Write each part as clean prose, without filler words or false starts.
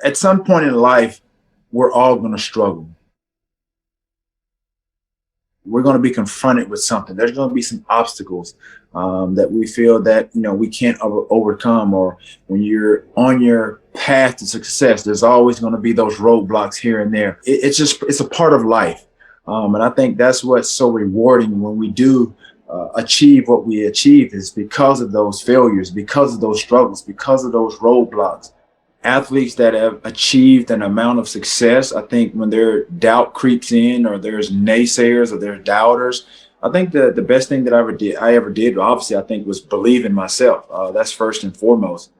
At some point in life, we're all going to struggle. We're going to be confronted with something. There's going to be some obstacles that we feel that we can't overcome. Or when you're on your path to success, there's always going to be those roadblocks here and there. It's a part of life, and I think that's what's so rewarding when we do achieve what we achieve, is because of those failures, because of those struggles, because of those roadblocks. Athletes that have achieved an amount of success, I think when their doubt creeps in, or there's naysayers, or there's doubters, I think the best thing that I ever did, obviously, I think, was believe in myself. That's first and foremost.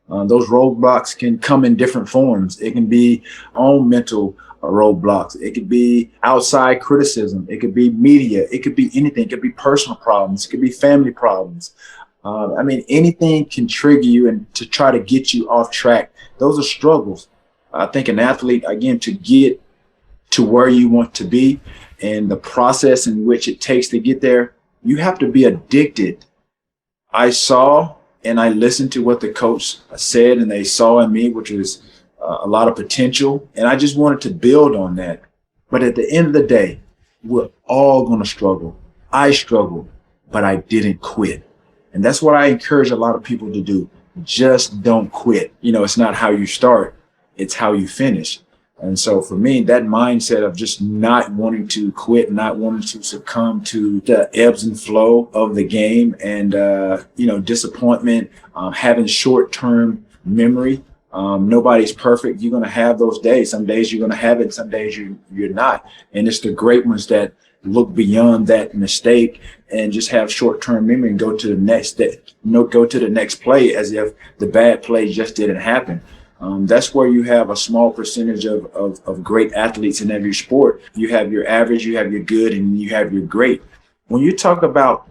Those roadblocks can come in different forms. It can be own mental roadblocks. It could be outside criticism. It could be media. It could be anything. It could be personal problems. It could be family problems. I mean, anything can trigger you and to try to get you off track. Those are struggles. I think an athlete, again, to get to where you want to be and the process in which it takes to get there, you have to be addicted. I saw and I listened to what the coach said and they saw in me, which was a lot of potential. And I just wanted to build on that. But at the end of the day, we're all going to struggle. I struggled, but I didn't quit. And that's what I encourage a lot of people to do. Just don't quit. It's not how you start, it's how you finish. And so for me, that mindset of just not wanting to quit, not wanting to succumb to the ebbs and flow of the game and, disappointment, having short-term memory. Nobody's perfect. You're going to have those days. Some days you're going to have it. Some days you're not. And it's the great ones that look beyond that mistake and just have short-term memory and go to the next play as if the bad play just didn't happen. That's where you have a small percentage of great athletes in every sport. You have your average, you have your good, and you have your great. When you talk about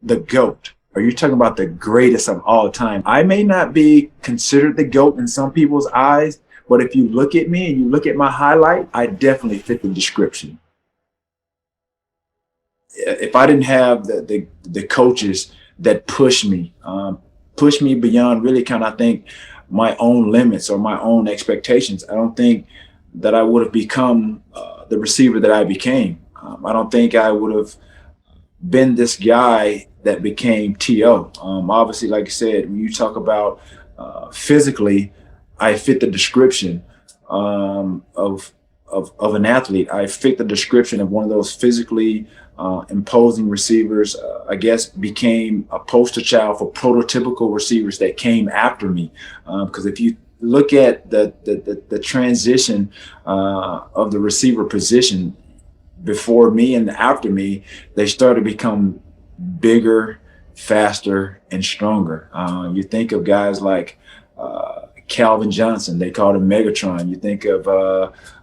the GOAT, or you're talking about the greatest of all time, I may not be considered the GOAT in some people's eyes, but if you look at me and you look at my highlight, I definitely fit the description. If I didn't have the coaches that push me beyond really kind of, I think, my own limits or my own expectations, I don't think that I would have become the receiver that I became. I don't think I would have been this guy that became T.O. Obviously, like I said, when you talk about physically, I fit the description of an athlete. I fit the description of one of those physically imposing receivers. I guess became a poster child for prototypical receivers that came after me. Because if you look at the transition of the receiver position before me and after me, they started to become bigger, faster, and stronger. You think of guys like Calvin Johnson, they called him Megatron. You think of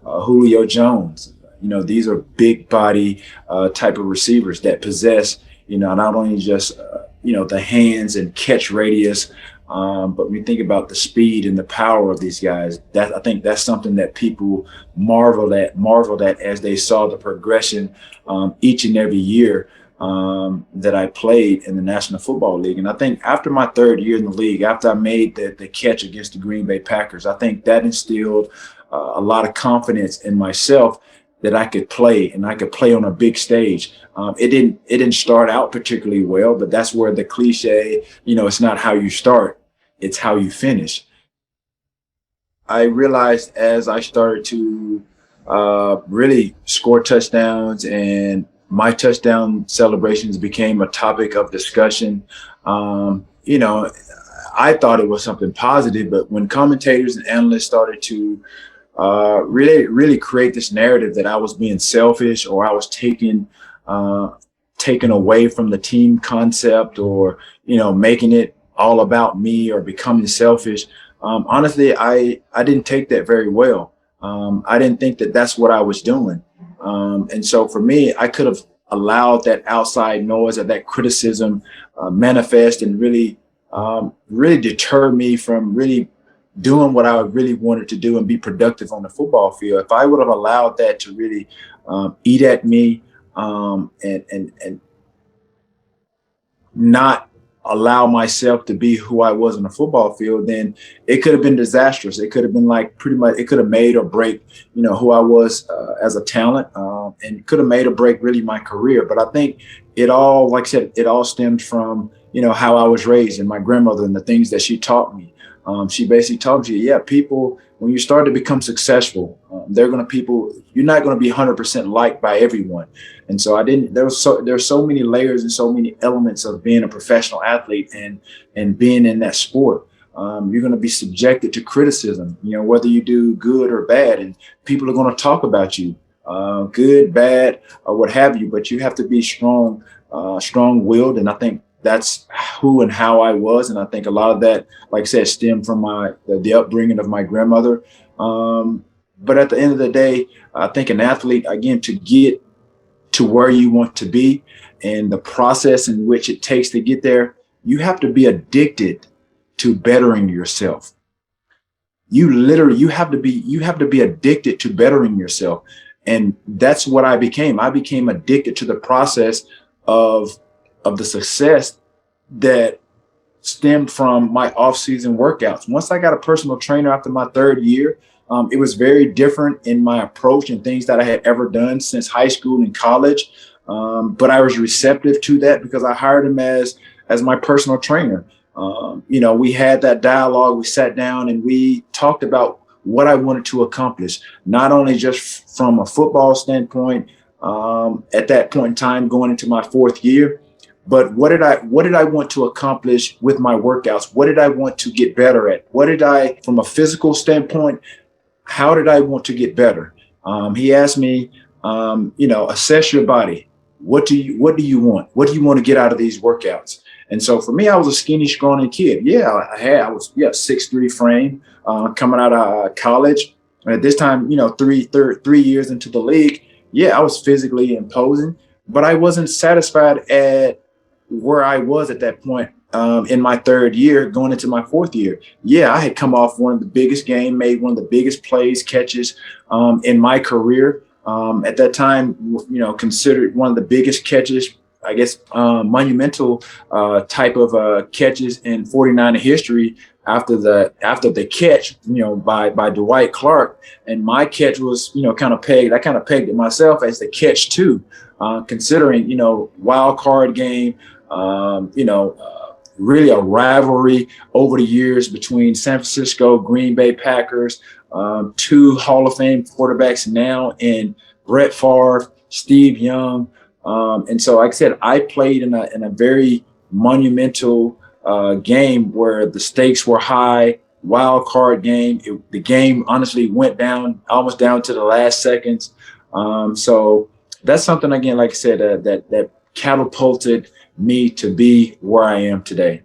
Julio Jones. These are big body type of receivers that possess, not only just, the hands and catch radius, but when you think about the speed and the power of these guys, I think that's something that people marveled at as they saw the progression each and every year that I played in the National Football League. And I think after my third year in the league, after I made the catch against the Green Bay Packers, I think that instilled a lot of confidence in myself that I could play and I could play on a big stage. It didn't start out particularly well, but that's where the cliche, it's not how you start, it's how you finish. I realized as I started to really score touchdowns and my touchdown celebrations became a topic of discussion. I thought it was something positive, but when commentators and analysts started to really create this narrative that I was being selfish or I was taken away from the team concept, or making it all about me or becoming selfish. Honestly, I didn't take that very well. I didn't think that that's what I was doing. And so for me, I could have allowed that outside noise or that criticism manifest and really deter me from really doing what I really wanted to do and be productive on the football field. If I would have allowed that to really eat at me and not allow myself to be who I was in the football field, then it could have been disastrous. It could have been like pretty much, it could have made or break, who I was as a talent, and could have made or break really my career. But I think it all, like I said, it all stems from, how I was raised and my grandmother and the things that she taught me. She basically taught you, yeah, people, when you start to become successful, you're not going to be 100% liked by everyone. And so there's so many layers and so many elements of being a professional athlete and being in that sport. You're going to be subjected to criticism, whether you do good or bad, and people are going to talk about you, good, bad, or what have you. But you have to be strong-willed, and I think that's who and how I was. And I think a lot of that, like I said, stemmed from the upbringing of my grandmother. But at the end of the day, I think an athlete, again, to get to where you want to be and the process in which it takes to get there, you have to be addicted to bettering yourself. You have to be addicted to bettering yourself. And that's what I became. I became addicted to the process of the success that stemmed from my off-season workouts. Once I got a personal trainer after my third year, it was very different in my approach and things that I had ever done since high school and college. But I was receptive to that because I hired him as my personal trainer. We had that dialogue. We sat down and we talked about what I wanted to accomplish, not only just from a football standpoint, at that point in time going into my fourth year, but what did I want to accomplish with my workouts? What did I want to get better at? From a physical standpoint, how did I want to get better? He asked me, assess your body. What do you want? What do you want to get out of these workouts? And so for me, I was a skinny, scrawny kid. Yeah, I was 6'3" frame, coming out of college. And at this time, 3 years into the league, yeah, I was physically imposing, but I wasn't satisfied at where I was at that point in my third year, going into my fourth year. Yeah, I had come off one of the biggest games, made one of the biggest plays, catches in my career. At that time, considered one of the biggest catches, I guess, monumental type of catches in 49er history after the catch, by Dwight Clark. And my catch was, kind of pegged. I kind of pegged it myself as the catch too, considering, wild card game, really a rivalry over the years between San Francisco, Green Bay Packers, two Hall of Fame quarterbacks now in Brett Favre, Steve Young. And so, like I said, I played in a very monumental game where the stakes were high, wild card game. The game honestly went down, almost down to the last seconds. So that's something, again, like I said, that catapulted me to be where I am today.